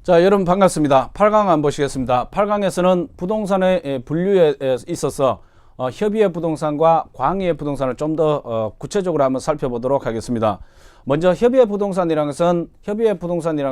자, 여러분 반갑습니다. 8강 한번 보시겠습니다. 8강에서는 부동산의 분류에 있어서 협의의 부동산과 광의의 부동산을 좀 더 구체적으로 한번 살펴보도록 하겠습니다. 먼저 협의의 부동산이라는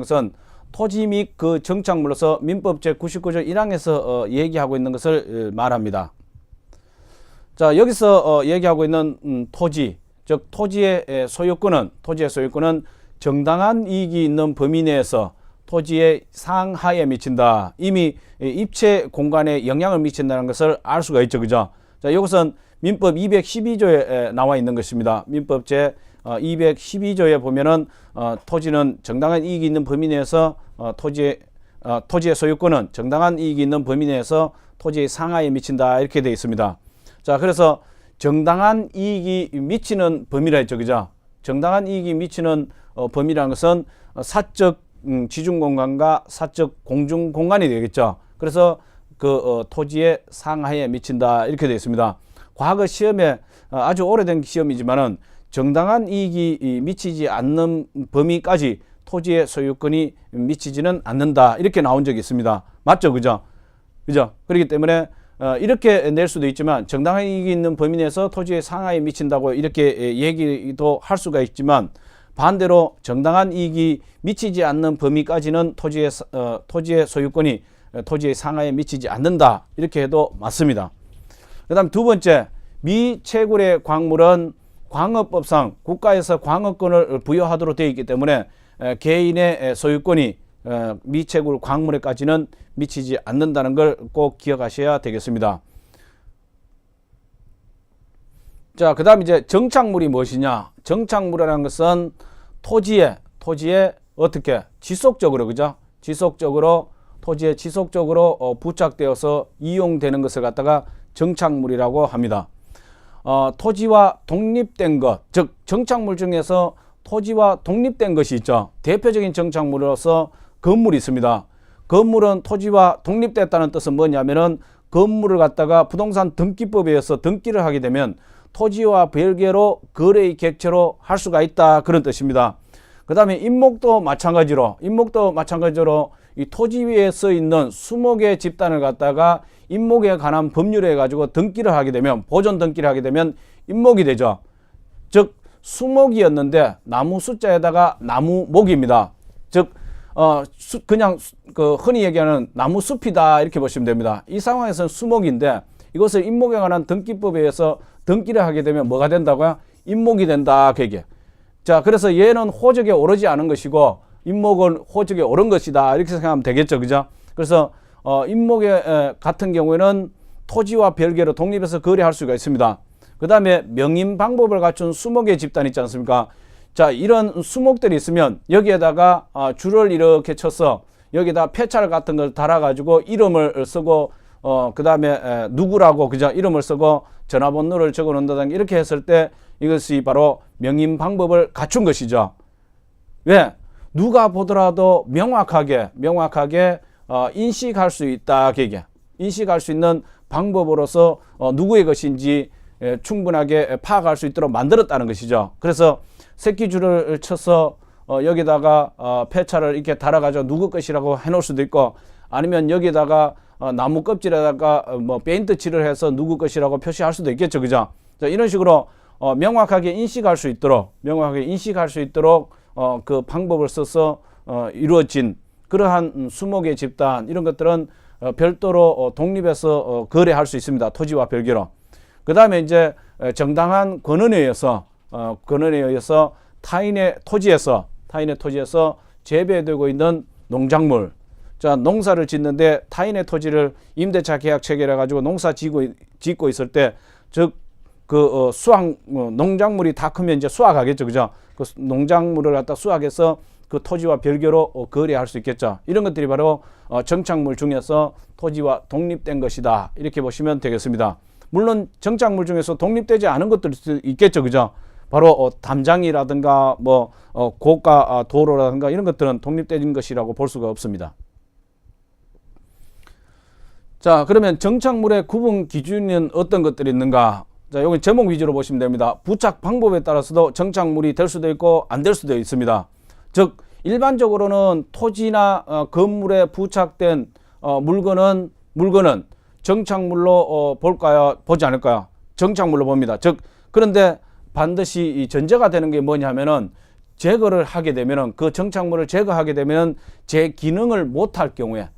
것은 토지 및 그 정착물로서 민법 제99조 1항에서 얘기하고 있는 것을 말합니다. 자, 여기서 얘기하고 있는 토지, 즉 토지의 소유권은 정당한 이익이 있는 범위 내에서 토지의 상하에 미친다. 이미 입체 공간에 영향을 미친다는 것을 알 수가 있죠. 그죠? 자, 이것은 민법 212조에 나와 있는 것입니다. 민법 제 212조에 보면은 토지는 정당한 이익이 있는 범위 내에서 토지의 소유권은 정당한 이익이 있는 범위 내에서 토지의 상하에 미친다. 이렇게 되어 있습니다. 자, 그래서 정당한 이익이 미치는 범위라 했죠. 그죠? 정당한 이익이 미치는 범위라는 것은 사적 지중공간과 사적 공중공간이 되겠죠. 그래서 그 토지의 상하에 미친다. 이렇게 되어 있습니다. 과거 시험에 아주 오래된 시험이지만은 정당한 이익이 미치지 않는 범위까지 토지의 소유권이 미치지는 않는다. 이렇게 나온 적이 있습니다. 맞죠? 그죠? 그렇기 때문에 이렇게 낼 수도 있지만 정당한 이익이 있는 범위 내에서 토지의 상하에 미친다고 이렇게 얘기도 할 수가 있지만 반대로 정당한 이익이 미치지 않는 범위까지는 토지의 소유권이 토지의 상하에 미치지 않는다. 이렇게 해도 맞습니다. 그 다음 두 번째, 미채굴의 광물은 광업법상 국가에서 광업권을 부여하도록 되어 있기 때문에 개인의 소유권이 미채굴 광물에까지는 미치지 않는다는 걸 꼭 기억하셔야 되겠습니다. 자, 그 다음 이제 정착물이 무엇이냐? 정착물이라는 것은 토지에 어떻게 지속적으로, 그죠? 토지에 지속적으로 부착되어서 이용되는 것을 갖다가 정착물이라고 합니다. 토지와 독립된 것, 즉 정착물 중에서 토지와 독립된 것이 있죠. 대표적인 정착물로서 건물이 있습니다. 건물은 토지와 독립됐다는 뜻은 뭐냐면은 건물을 갖다가 부동산 등기법에 의해서 등기를 하게 되면 토지와 별개로 거래의 객체로 할 수가 있다. 그런 뜻입니다. 그 다음에 임목도 마찬가지로 이 토지 위에 써 있는 수목의 집단을 갖다가 임목에 관한 법률에 가지고 등기를 하게 되면, 보존 등기를 하게 되면 임목이 되죠. 즉 수목이었는데 나무 숫자에다가 나무목입니다. 즉 그냥 흔히 얘기하는 나무 숲이다. 이렇게 보시면 됩니다. 이 상황에서는 수목인데 이것을 임목에 관한 등기법에 의해서 등기를 하게 되면 뭐가 된다고요? 임목이 된다. 그 얘기예요. 자, 그래서 얘는 호적에 오르지 않은 것이고 임목은 호적에 오른 것이다. 이렇게 생각하면 되겠죠. 그죠? 그래서 임목에 같은 경우에는 토지와 별개로 독립해서 거래할 수가 있습니다. 그 다음에 명인 방법을 갖춘 수목의 집단 있지 않습니까? 자, 이런 수목들이 있으면 여기에다가 줄을 이렇게 쳐서 여기다 폐찰 같은 걸 달아가지고 이름을 쓰고 그 다음에 누구라고, 그죠? 이름을 쓰고 전화번호를 적어 놓는다든가 이렇게 했을 때 이것이 바로 명인 방법을 갖춘 것이죠. 왜? 누가 보더라도 명확하게 인식할 수 있다. 인식할 수 있는 방법으로서 누구의 것인지 충분하게 파악할 수 있도록 만들었다는 것이죠. 그래서 새끼줄을 쳐서 여기다가 폐차를 이렇게 달아가지고 누구 것이라고 해놓을 수도 있고, 아니면 여기다가 나무 껍질에다가 페인트 칠을 해서 누구 것이라고 표시할 수도 있겠죠. 그죠? 자, 이런 식으로 명확하게 인식할 수 있도록 그 방법을 써서 이루어진 그러한 수목의 집단, 이런 것들은 별도로 독립해서 거래할 수 있습니다. 토지와 별개로. 그 다음에 이제 정당한 권한에 의해서 타인의 토지에서 재배되고 있는 농작물, 자, 농사를 짓는데 타인의 토지를 임대차 계약 체결해 가지고 농사 짓고 있을 때, 즉 그 수확 농작물이 다 크면 이제 수확하겠죠. 그죠? 그 농작물을 갖다 수확해서 그 토지와 별개로 거래할 수 있겠죠. 이런 것들이 바로 정착물 중에서 토지와 독립된 것이다. 이렇게 보시면 되겠습니다. 물론 정착물 중에서 독립되지 않은 것들도 있겠죠. 그죠? 바로 담장이라든가 고가 도로라든가 이런 것들은 독립된 것이라고 볼 수가 없습니다. 자, 그러면 정착물의 구분 기준은 어떤 것들이 있는가? 자, 여기 제목 위주로 보시면 됩니다. 부착 방법에 따라서도 정착물이 될 수도 있고 안 될 수도 있습니다. 즉 일반적으로는 토지나 건물에 부착된 물건은 정착물로 볼까요? 보지 않을까요? 정착물로 봅니다. 즉 그런데 반드시 이 전제가 되는 게 뭐냐면은 제거를 하게 되면은 그 정착물을 제거하게 되면은 제 기능을 못할 경우에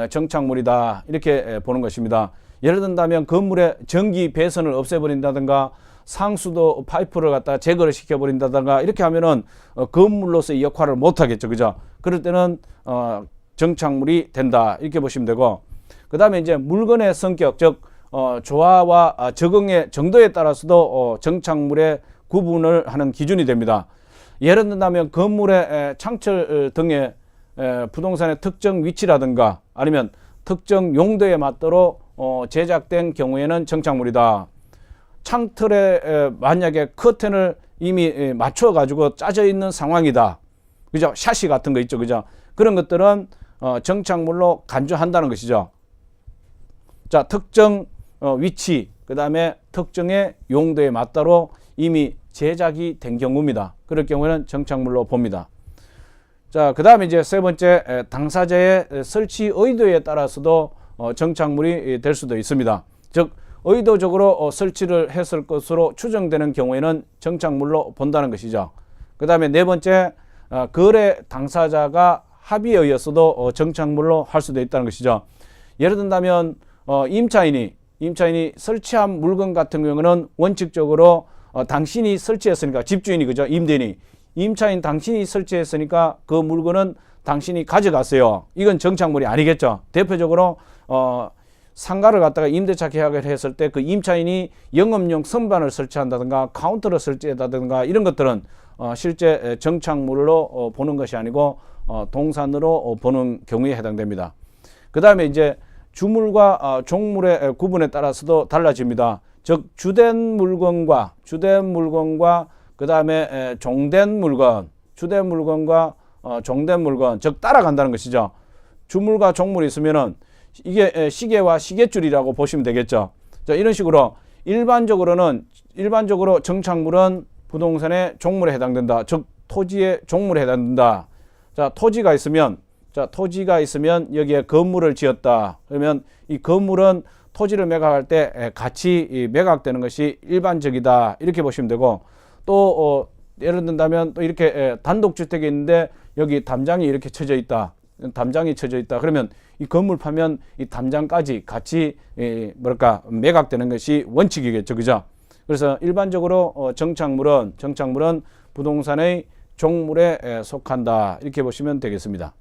정착물이다 이렇게 보는 것입니다. 예를 든다면 건물의 전기 배선을 없애버린다든가 상수도 파이프를 갖다 제거를 시켜버린다든가 이렇게 하면은 건물로서의 역할을 못하겠죠, 그죠? 그럴 때는 정착물이 된다 이렇게 보시면 되고, 그 다음에 이제 물건의 성격, 즉 조화와 적응의 정도에 따라서도 정착물의 구분을 하는 기준이 됩니다. 예를 든다면 건물의 창틀 등의 부동산의 특정 위치라든가 아니면 특정 용도에 맞도록 제작된 경우에는 정착물이다. 창틀에 만약에 커튼을 이미 맞춰 가지고 짜져 있는 상황이다, 그죠? 샤시 같은 거 있죠, 그죠? 그런 것들은 정착물로 간주한다는 것이죠. 자, 특정 위치, 그 다음에 특정의 용도에 맞도록 이미 제작이 된 경우입니다. 그럴 경우에는 정착물로 봅니다. 자, 그 다음에 이제 세 번째, 당사자의 설치 의도에 따라서도 정착물이 될 수도 있습니다. 즉 의도적으로 설치를 했을 것으로 추정되는 경우에는 정착물로 본다는 것이죠. 그 다음에 네 번째, 거래 당사자가 합의에 의해서도 정착물로 할 수도 있다는 것이죠. 예를 든다면 임차인이 설치한 물건 같은 경우는 원칙적으로 당신이 설치했으니까, 집주인이, 그죠? 임차인 당신이 설치했으니까 그 물건은 당신이 가져갔어요. 이건 정착물이 아니겠죠. 대표적으로 상가를 갖다가 임대차 계약을 했을 때 그 임차인이 영업용 선반을 설치한다든가 카운터를 설치한다든가 이런 것들은 실제 정착물로 보는 것이 아니고 동산으로 보는 경우에 해당됩니다. 그 다음에 이제 주물과 종물의 구분에 따라서도 달라집니다. 즉 주된 물건과 그 다음에 종된 물건, 종된 물건, 즉 따라간다는 것이죠. 주물과 종물이 있으면은 이게 시계와 시계줄이라고 보시면 되겠죠. 자, 이런 식으로 일반적으로 정착물은 부동산의 종물에 해당된다. 즉 토지의 종물에 해당된다. 자, 토지가 있으면 여기에 건물을 지었다. 그러면 이 건물은 토지를 매각할 때 같이 매각되는 것이 일반적이다. 이렇게 보시면 되고, 또 예를 든다면 또 이렇게 단독주택이 있는데 여기 담장이 이렇게 쳐져 있다. 그러면 이 건물 파면 이 담장까지 같이 매각되는 것이 원칙이겠죠, 그죠? 그래서 일반적으로 정착물은 부동산의 종물에 속한다. 이렇게 보시면 되겠습니다.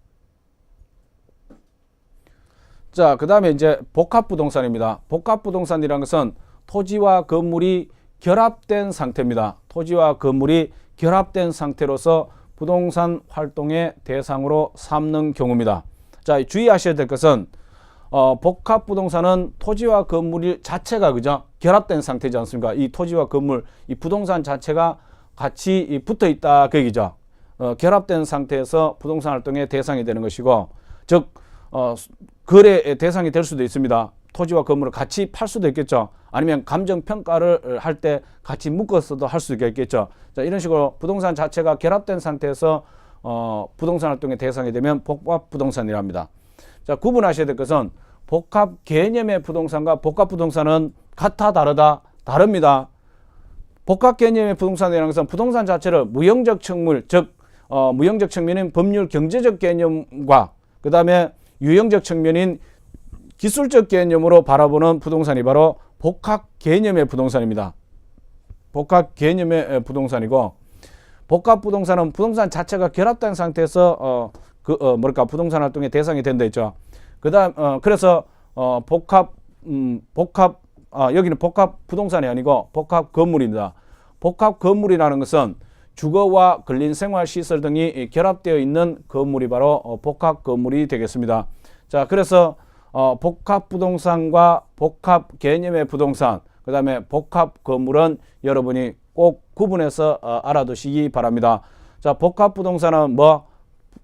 자, 그 다음에 이제 복합부동산입니다. 복합부동산이라는 것은 토지와 건물이 결합된 상태입니다. 토지와 건물이 결합된 상태로서 부동산 활동의 대상으로 삼는 경우입니다. 자, 주의하셔야 될 것은 복합부동산은 토지와 건물 자체가, 그죠? 결합된 상태지 않습니까? 이 토지와 건물, 이 부동산 자체가 같이 붙어 있다, 그 얘기죠. 결합된 상태에서 부동산 활동의 대상이 되는 것이고, 즉 거래의 대상이 될 수도 있습니다. 토지와 건물을 같이 팔 수도 있겠죠. 아니면 감정평가를 할 때 같이 묶어서도 할 수 있겠죠. 자, 이런 식으로 부동산 자체가 결합된 상태에서 부동산 활동의 대상이 되면 복합부동산이라 합니다. 자, 구분하셔야 될 것은 복합 개념의 부동산과 복합부동산은 같아, 다릅니다. 복합 개념의 부동산이라는 것은 부동산 자체를 무형적 청물, 즉 무형적 측면인 법률 경제적 개념과 그 다음에 유형적 측면인 기술적 개념으로 바라보는 부동산이 바로 복합 개념의 부동산입니다. 복합 개념의 부동산이고, 복합 부동산은 부동산 자체가 결합된 상태에서 부동산 활동의 대상이 된다 했죠. 그래서 여기는 복합 부동산이 아니고 복합 건물입니다. 복합 건물이라는 것은 주거와 근린 생활 시설 등이 결합되어 있는 건물이 바로 복합 건물이 되겠습니다. 자, 그래서 복합 부동산과 복합 개념의 부동산, 그 다음에 복합 건물은 여러분이 꼭 구분해서 알아두시기 바랍니다. 자, 복합 부동산은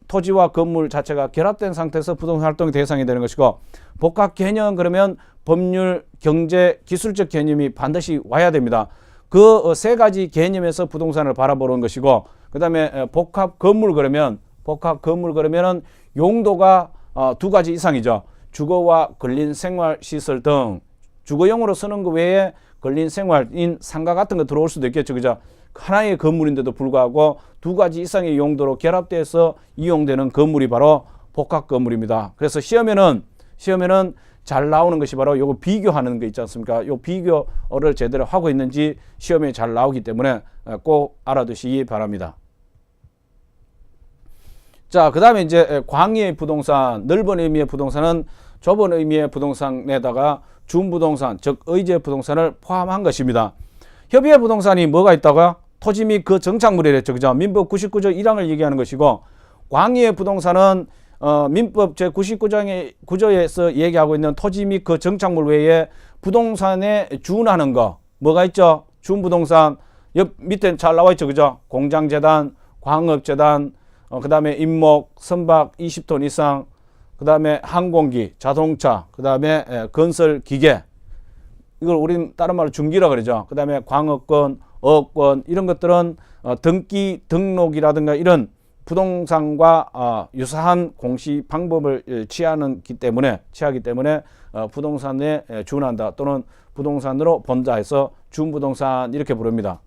토지와 건물 자체가 결합된 상태에서 부동산 활동의 대상이 되는 것이고, 복합 개념은 그러면 법률, 경제, 기술적 개념이 반드시 와야 됩니다. 그 세 가지 개념에서 부동산을 바라보는 것이고, 그다음에 복합 건물 그러면은 용도가 두 가지 이상이죠. 주거와 근린 생활 시설 등 주거용으로 쓰는 것 외에 근린 생활인 상가 같은 거 들어올 수도 있겠죠. 그죠? 하나의 건물인데도 불구하고 두 가지 이상의 용도로 결합돼서 이용되는 건물이 바로 복합 건물입니다. 그래서 시험에는 잘 나오는 것이 바로 요거 비교하는 거 있지 않습니까? 요 비교를 제대로 하고 있는지 시험에 잘 나오기 때문에 꼭 알아두시기 바랍니다. 자, 그 다음에 이제 광의의 부동산, 넓은 의미의 부동산은 좁은 의미의 부동산에다가 준부동산, 즉 의제 부동산을 포함한 것입니다. 협의의 부동산이 뭐가 있다고요? 토지 및 그 정착물이랬죠. 그죠? 민법 99조 1항을 얘기하는 것이고, 광의의 부동산은 민법 제99조에서 얘기하고 있는 토지 및 그 정착물 외에 부동산에 준하는 거 뭐가 있죠? 준부동산 옆 밑에 잘 나와 있죠. 그죠? 공장재단, 광업재단, 그 다음에 임목, 선박 20톤 이상, 그 다음에 항공기, 자동차, 그 다음에 건설기계, 이걸 우리는 다른 말로 중기라 그러죠. 그 다음에 광업권, 어업권, 이런 것들은 등기, 등록이라든가 이런 부동산과 유사한 공시 방법을 취하기 때문에 부동산에 준한다 또는 부동산으로 본다 해서 준부동산 이렇게 부릅니다.